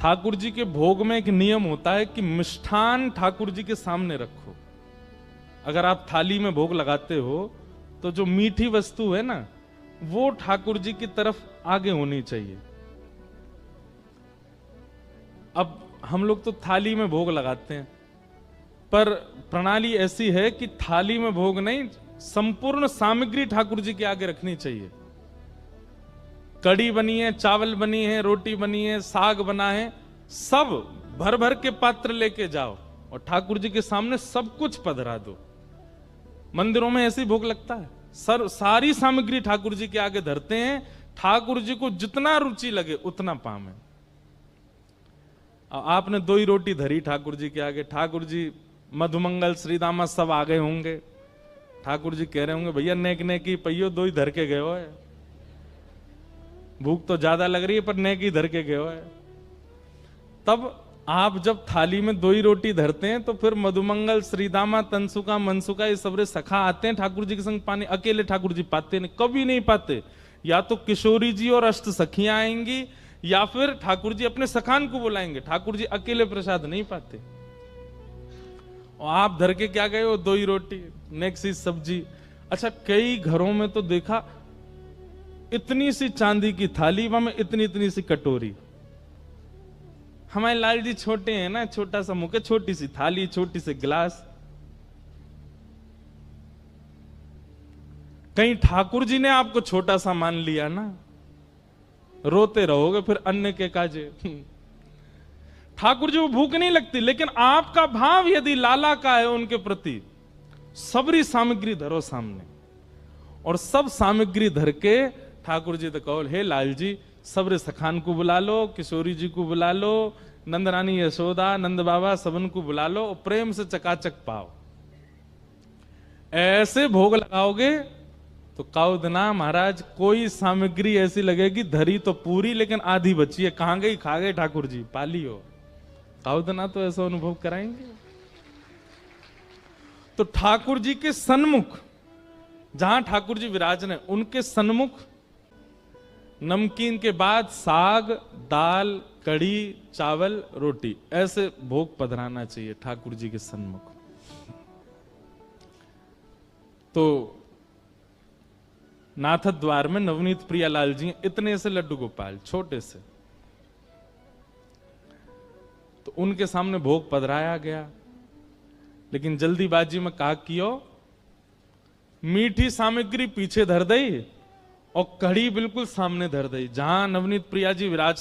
ठाकुर जी के भोग में एक नियम होता है कि मिष्ठान ठाकुर जी के सामने रखो। अगर आप थाली में भोग लगाते हो तो जो मीठी वस्तु है ना, वो ठाकुर जी की तरफ आगे होनी चाहिए। अब हम लोग तो थाली में भोग लगाते हैं, पर प्रणाली ऐसी है कि थाली में भोग नहीं, संपूर्ण सामग्री ठाकुर जी के आगे रखनी चाहिए। कड़ी बनी है, चावल बनी है, रोटी बनी है, साग बना है, सब भर भर के पात्र लेके जाओ और ठाकुर जी के सामने सब कुछ पधरा दो। मंदिरों में ऐसे ही भोग लगता है, सारी सामग्री ठाकुर जी के आगे धरते हैं। ठाकुर जी को जितना रुचि लगे उतना पावे। आपने 2 ही रोटी धरी ठाकुर जी के आगे, ठाकुर जी मधुमंगल श्रीदामा सब आ गए होंगे, ठाकुर जी कह रहे होंगे भैया नेक नेकी पहियो 2 ही धर के गए हो है, भूख तो ज्यादा लग रही है पर नेकी धर के गए हो है। तब आप जब थाली में 2 ही रोटी धरते हैं तो फिर मधुमंगल श्रीदामा तनसुका मनसुका ये सबरे सखा आते हैं ठाकुर जी के संग पानी। अकेले ठाकुर जी पाते नहीं, कभी नहीं पाते। या तो किशोरी जी और अष्ट सखियां आएंगी या फिर ठाकुर जी अपने सखान को बुलाएंगे। ठाकुर जी अकेले प्रसाद नहीं पाते। और आप धर के क्या गए हो, 2 ही रोटी, नेक्स्ट सब्जी। अच्छा, कई घरों में तो देखा इतनी सी चांदी की थाली, वहां में इतनी इतनी सी कटोरी। हमारे लाल जी छोटे हैं ना, छोटा सा मुख, छोटी सी थाली, छोटी सी गिलास। कहीं ठाकुर जी ने आपको छोटा सा मान लिया ना, रोते रहोगे फिर अन्य के काजे। ठाकुर जी को भूख नहीं लगती, लेकिन आपका भाव यदि लाला का है उनके प्रति, सबरी सामग्री धरो सामने और सब सामग्री धर के ठाकुर जी तो कहो, हे लाल जी सबरे सखान को बुला लो, किशोरी जी को बुला लो, नंद रानी यशोदा, नंद बाबा सबन को बुला लो और प्रेम से चकाचक पाओ। ऐसे भोग लगाओगे तो काउदना महाराज कोई सामग्री ऐसी लगेगी धरी तो पूरी लेकिन आधी बची है, कहां गई, खा गए ठाकुर जी, पाली हो। काउदना तो ऐसा अनुभव कराएंगे। तो ठाकुर जी के सन्मुख, जहां ठाकुर जी विराजने उनके सन्मुख नमकीन के बाद साग, दाल, कड़ी, चावल, रोटी, ऐसे भोग पधराना चाहिए ठाकुर जी के सन्मुख। तो नाथ द्वार में नवनीत प्रियालाल जी इतने से लड्डू गोपाल, छोटे से, तो उनके सामने भोग पधराया गया। लेकिन जल्दीबाजी में कहा कियो, मीठी सामग्री पीछे धर दई और कड़ी बिल्कुल सामने धर दई। जहां नवनीत प्रिया जी विराज